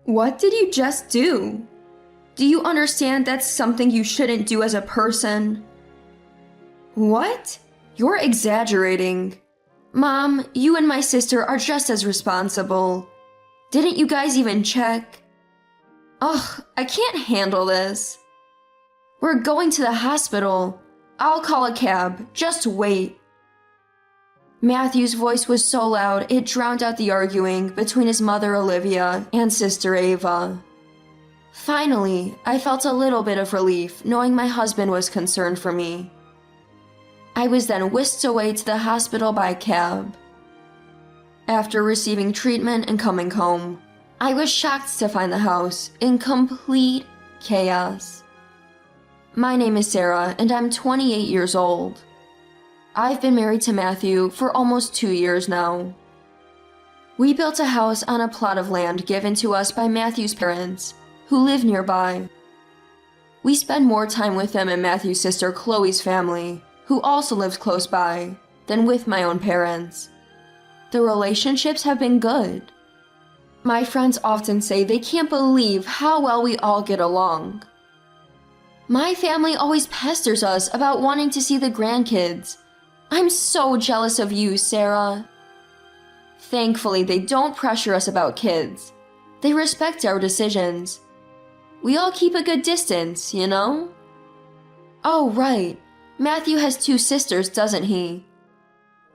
What did you just do? Do you understand that's something you shouldn't do as a person? What? You're exaggerating. Mom, you and my sister are just as responsible. Didn't you guys even check? Ugh, I can't handle this. We're going to the hospital. I'll call a cab. Just wait. Matthew's voice was so loud it drowned out the arguing between his mother Olivia and sister Ava. Finally, I felt a little bit of relief knowing my husband was concerned for me. I was then whisked away to the hospital by cab. After receiving treatment and coming home, I was shocked to find the house in complete chaos. My name is Sarah and I'm 28 years old. I've been married to Matthew for almost 2 years now. We built a house on a plot of land given to us by Matthew's parents, who live nearby. We spend more time with them and Matthew's sister Chloe's family, who also lives close by, than with my own parents. The relationships have been good. My friends often say they can't believe how well we all get along. My family always pesters us about wanting to see the grandkids. I'm so jealous of you, Sarah. Thankfully, they don't pressure us about kids. They respect our decisions. We all keep a good distance, you know? Oh, right. Matthew has 2 sisters, doesn't he?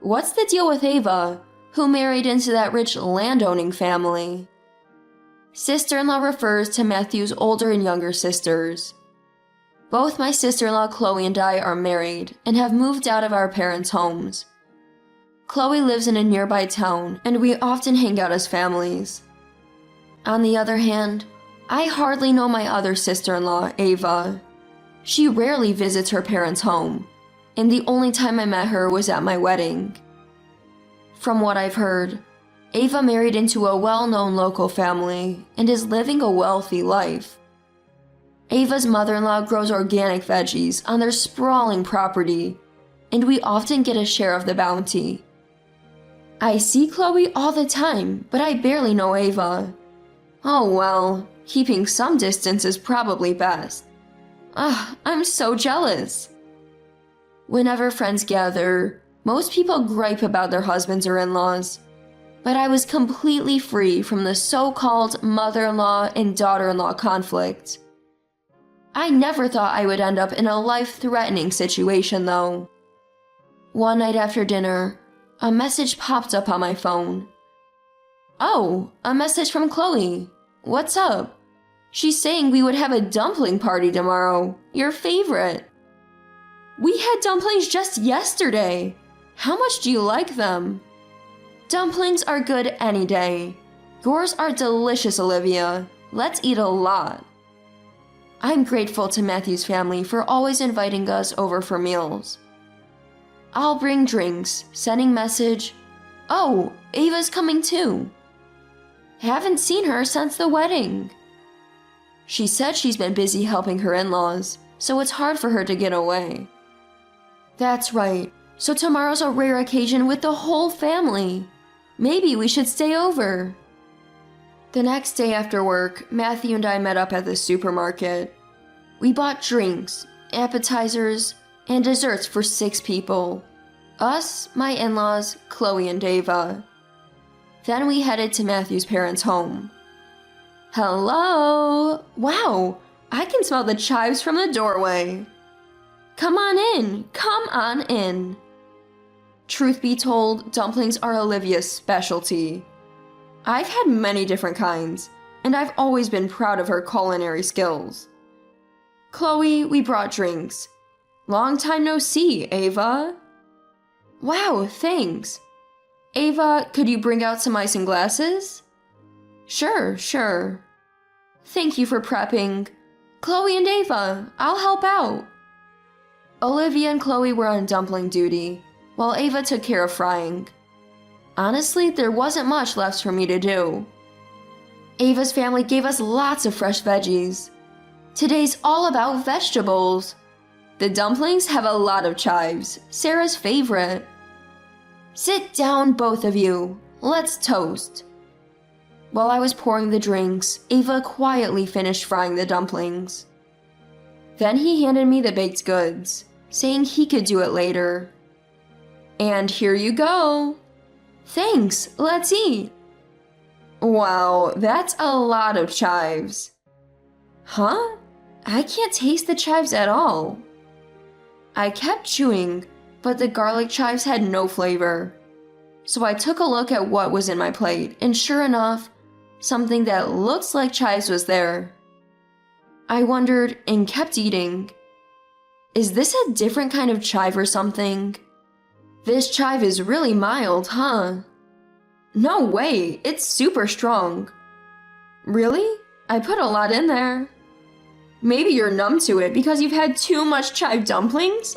What's the deal with Ava, who married into that rich landowning family? Sister-in-law refers to Matthew's older and younger sisters. Both my sister-in-law Chloe and I are married and have moved out of our parents' homes. Chloe lives in a nearby town and we often hang out as families. On the other hand, I hardly know my other sister-in-law, Ava. She rarely visits her parents' home, and the only time I met her was at my wedding. From what I've heard, Ava married into a well-known local family and is living a wealthy life. Ava's mother-in-law grows organic veggies on their sprawling property, and we often get a share of the bounty. I see Chloe all the time, but I barely know Ava. Oh well, keeping some distance is probably best. I'm so jealous. Whenever friends gather, most people gripe about their husbands or in-laws, but I was completely free from the so-called mother-in-law and daughter-in-law conflict. I never thought I would end up in a life-threatening situation, though. One night after dinner, a message popped up on my phone. Oh, a message from Chloe. What's up? She's saying we would have a dumpling party tomorrow, your favorite. We had dumplings just yesterday. How much do you like them? Dumplings are good any day. Yours are delicious, Olivia. Let's eat a lot. I'm grateful to Matthew's family for always inviting us over for meals. I'll bring drinks, sending message. Oh, Ava's coming too. Haven't seen her since the wedding. She said she's been busy helping her in-laws, so it's hard for her to get away. That's right, so tomorrow's a rare occasion with the whole family. Maybe we should stay over. The next day after work, Matthew and I met up at the supermarket. We bought drinks, appetizers, and desserts for 6 people. Us, my in-laws, Chloe and Ava. Then we headed to Matthew's parents' home. Hello! Wow, I can smell the chives from the doorway. Come on in, come on in. Truth be told, dumplings are Olivia's specialty. I've had many different kinds, and I've always been proud of her culinary skills. Chloe, we brought drinks. Long time no see, Ava. Wow, thanks. Ava, could you bring out some ice and glasses? Sure. Thank you for prepping. Chloe and Ava, I'll help out. Olivia and Chloe were on dumpling duty, while Ava took care of frying. Honestly, there wasn't much left for me to do. Ava's family gave us lots of fresh veggies. Today's all about vegetables. The dumplings have a lot of chives, Sarah's favorite. Sit down, both of you. Let's toast. While I was pouring the drinks, Ava quietly finished frying the dumplings. Then he handed me the baked goods, saying he could do it later. And here you go. Thanks, let's eat. Wow, that's a lot of chives. Huh? I can't taste the chives at all. I kept chewing, but the garlic chives had no flavor. So I took a look at what was in my plate, and sure enough, something that looks like chives was there. I wondered and kept eating. Is this a different kind of chive or something? This chive is really mild, huh? No way, it's super strong. Really? I put a lot in there. Maybe you're numb to it because you've had too much chive dumplings?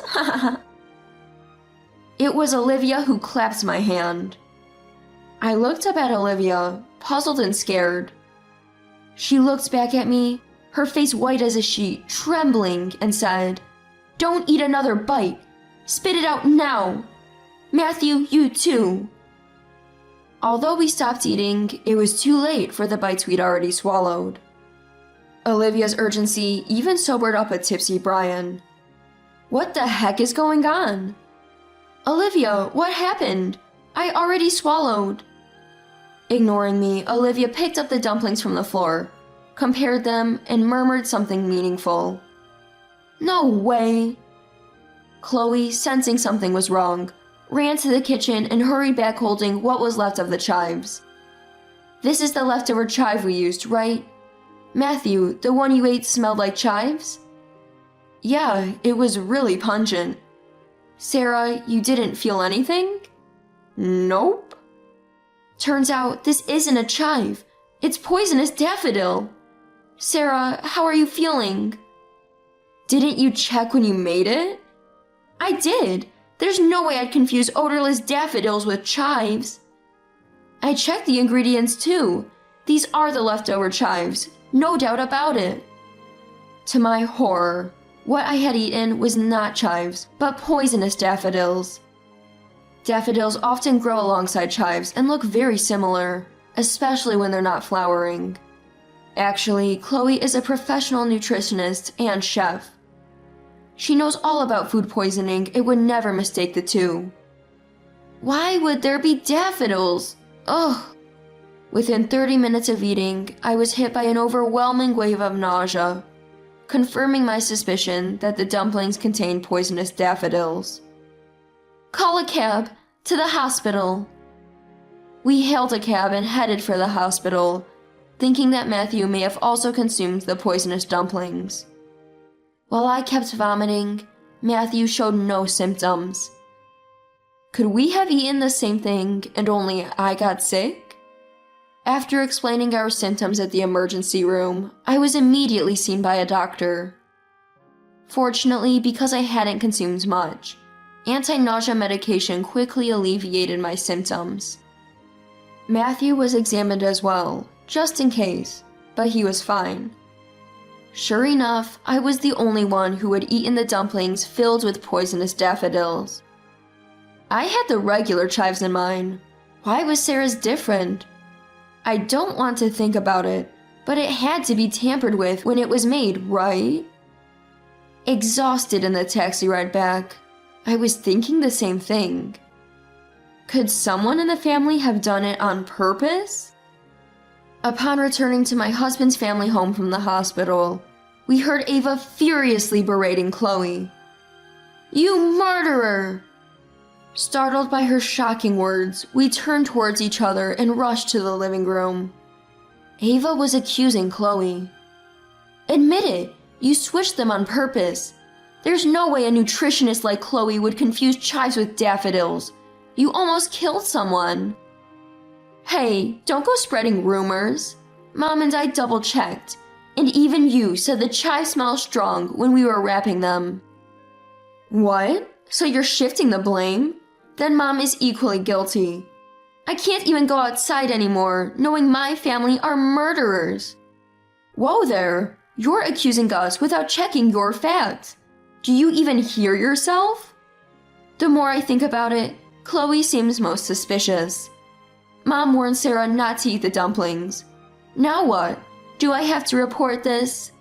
It was Olivia who clapped my hand. I looked up at Olivia, puzzled and scared. She looked back at me, her face white as a sheet, trembling, and said, "Don't eat another bite. Spit it out now. Matthew, you too." Although we stopped eating, it was too late for the bites we'd already swallowed. Olivia's urgency even sobered up a tipsy Brian. What the heck is going on? Olivia, what happened? I already swallowed. Ignoring me, Olivia picked up the dumplings from the floor, compared them, and murmured something meaningful. No way. Chloe, sensing something was wrong, ran to the kitchen and hurried back holding what was left of the chives. This is the leftover chive we used, right? Matthew, the one you ate smelled like chives? Yeah, it was really pungent. Sarah, you didn't feel anything? Nope. Turns out this isn't a chive. It's poisonous daffodil. Sarah, how are you feeling? Didn't you check when you made it? I did. There's no way I'd confuse odorless daffodils with chives. I checked the ingredients too. These are the leftover chives, no doubt about it. To my horror, what I had eaten was not chives, but poisonous daffodils. Daffodils often grow alongside chives and look very similar, especially when they're not flowering. Actually, Chloe is a professional nutritionist and chef. She knows all about food poisoning and would never mistake the two. Why would there be daffodils? Ugh. Within 30 minutes of eating, I was hit by an overwhelming wave of nausea, confirming my suspicion that the dumplings contained poisonous daffodils. Call a cab to the hospital. We hailed a cab and headed for the hospital, thinking that Matthew may have also consumed the poisonous dumplings. While I kept vomiting, Matthew showed no symptoms. Could we have eaten the same thing and only I got sick? After explaining our symptoms at the emergency room, I was immediately seen by a doctor. Fortunately, because I hadn't consumed much, anti-nausea medication quickly alleviated my symptoms. Matthew was examined as well, just in case, but he was fine. Sure enough, I was the only one who had eaten the dumplings filled with poisonous daffodils. I had the regular chives in mine. Why was Sarah's different? I don't want to think about it, but it had to be tampered with when it was made, right? Exhausted in the taxi ride back, I was thinking the same thing. Could someone in the family have done it on purpose? Upon returning to my husband's family home from the hospital, we heard Ava furiously berating Chloe. You murderer! Startled by her shocking words, we turned towards each other and rushed to the living room. Ava was accusing Chloe. Admit it, you switched them on purpose. There's no way a nutritionist like Chloe would confuse chives with daffodils. You almost killed someone. Hey, don't go spreading rumors. Mom and I double-checked, and even you said the chives smell strong when we were wrapping them. What? So you're shifting the blame? Then Mom is equally guilty. I can't even go outside anymore, knowing my family are murderers. Whoa there, you're accusing us without checking your facts. Do you even hear yourself? The more I think about it, Chloe seems most suspicious. Mom warned Sarah not to eat the dumplings. Now what? Do I have to report this?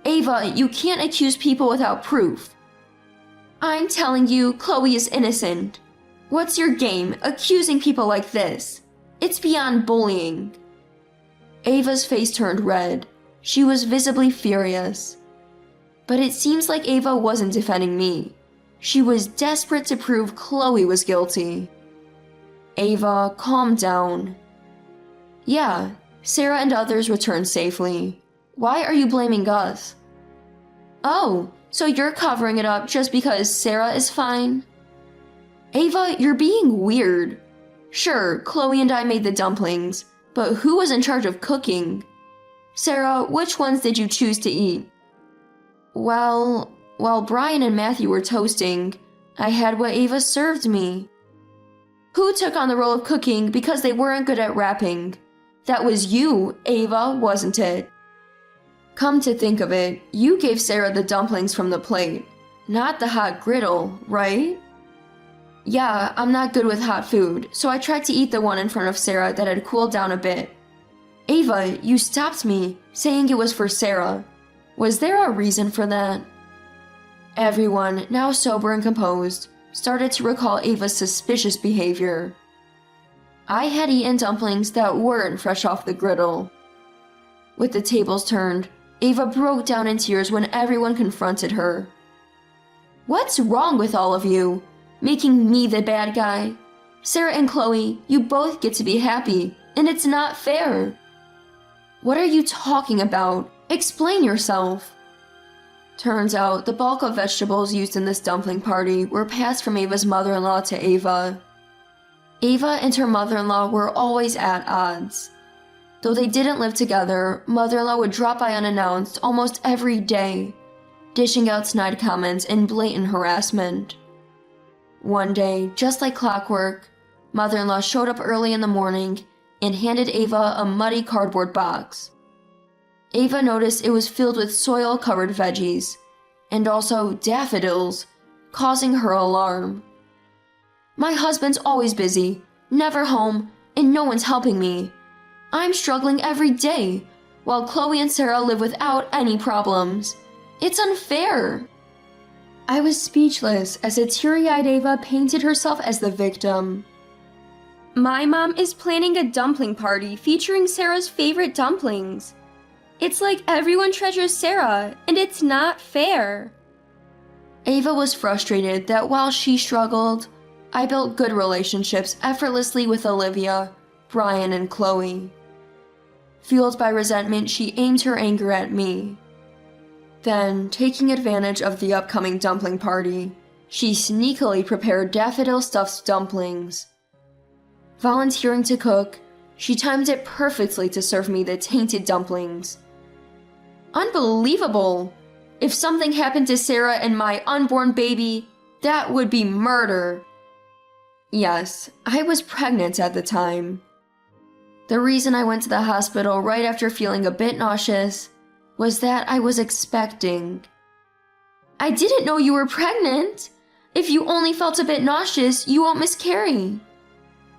Ava, you can't accuse people without proof. I'm telling you, Chloe is innocent. What's your game, accusing people like this? It's beyond bullying. Ava's face turned red. She was visibly furious. But it seems like Ava wasn't defending me. She was desperate to prove Chloe was guilty. Ava, calm down. Yeah, Sarah and others returned safely. Why are you blaming us? Oh, so you're covering it up just because Sarah is fine? Ava, you're being weird. Sure, Chloe and I made the dumplings, but who was in charge of cooking? Sarah, which ones did you choose to eat? Well, while Brian and Matthew were toasting, I had what Ava served me. Who took on the role of cooking because they weren't good at wrapping? That was you, Ava, wasn't it? Come to think of it, you gave Sarah the dumplings from the plate, not the hot griddle, right? Yeah, I'm not good with hot food, so I tried to eat the one in front of Sarah that had cooled down a bit. Ava, you stopped me, saying it was for Sarah. Was there a reason for that? Everyone, now sober and composed, started to recall Ava's suspicious behavior. I had eaten dumplings that weren't fresh off the griddle. With the tables turned, Ava broke down in tears when everyone confronted her. What's wrong with all of you? Making me the bad guy? Sarah and Chloe, you both get to be happy, and it's not fair. What are you talking about? Explain yourself. Turns out the bulk of vegetables used in this dumpling party were passed from Ava's mother-in-law to Ava. Ava and her mother-in-law were always at odds. Though they didn't live together, mother-in-law would drop by unannounced almost every day, dishing out snide comments and blatant harassment. One day, just like clockwork, mother-in-law showed up early in the morning and handed Ava a muddy cardboard box. Ava noticed it was filled with soil-covered veggies, and also daffodils, causing her alarm. My husband's always busy, never home, and no one's helping me. I'm struggling every day, while Chloe and Sarah live without any problems. It's unfair. I was speechless as a teary-eyed Ava painted herself as the victim. My mom is planning a dumpling party featuring Sarah's favorite dumplings. It's like everyone treasures Sarah, and it's not fair. Ava was frustrated that while she struggled, I built good relationships effortlessly with Olivia, Brian, and Chloe. Fueled by resentment, she aimed her anger at me. Then, taking advantage of the upcoming dumpling party, she sneakily prepared daffodil stuffed dumplings. Volunteering to cook, she timed it perfectly to serve me the tainted dumplings. Unbelievable! If something happened to Sarah and my unborn baby, that would be murder. Yes, I was pregnant at the time. The reason I went to the hospital right after feeling a bit nauseous was that I was expecting. I didn't know you were pregnant. If you only felt a bit nauseous, you won't miscarry.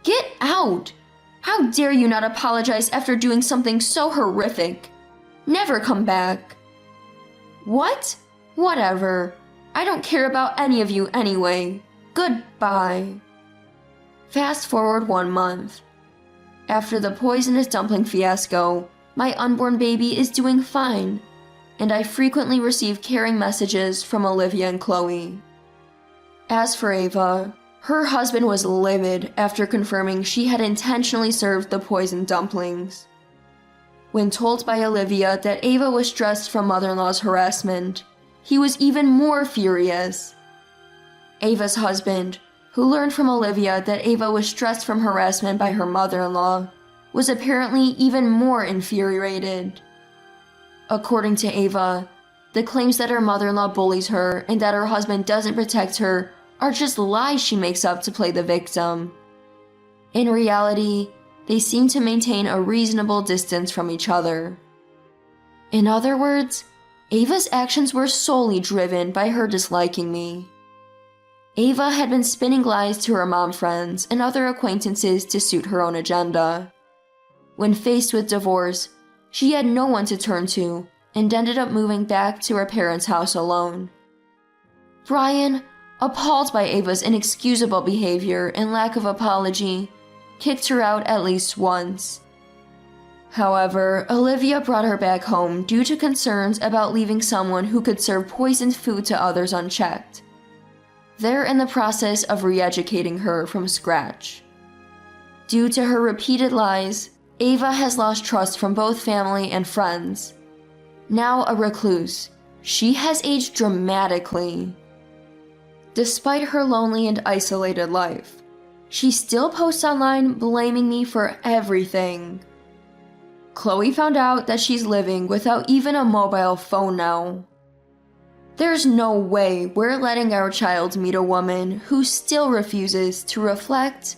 Get out! How dare you not apologize after doing something so horrific? Never come back. What? Whatever. I don't care about any of you anyway. Goodbye. Fast forward 1 month. After the poisonous dumpling fiasco, my unborn baby is doing fine, and I frequently receive caring messages from Olivia and Chloe. As for Ava, her husband was livid after confirming she had intentionally served the poisoned dumplings. When told by Olivia that Ava was stressed from mother-in-law's harassment, he was even more furious. Ava's husband, who learned from Olivia that Ava was stressed from harassment by her mother-in-law, was apparently even more infuriated. According to Ava, the claims that her mother-in-law bullies her and that her husband doesn't protect her are just lies she makes up to play the victim. In reality, they seem to maintain a reasonable distance from each other. In other words, Ava's actions were solely driven by her disliking me. Ava had been spinning lies to her mom friends and other acquaintances to suit her own agenda. When faced with divorce, she had no one to turn to and ended up moving back to her parents' house alone. Brian, appalled by Ava's inexcusable behavior and lack of apology, kicked her out at least once. However, Olivia brought her back home due to concerns about leaving someone who could serve poisoned food to others unchecked. They're in the process of re-educating her from scratch. Due to her repeated lies, Ava has lost trust from both family and friends. Now a recluse, she has aged dramatically. Despite her lonely and isolated life, she still posts online blaming me for everything. Chloe found out that she's living without even a mobile phone now. There's no way we're letting our child meet a woman who still refuses to reflect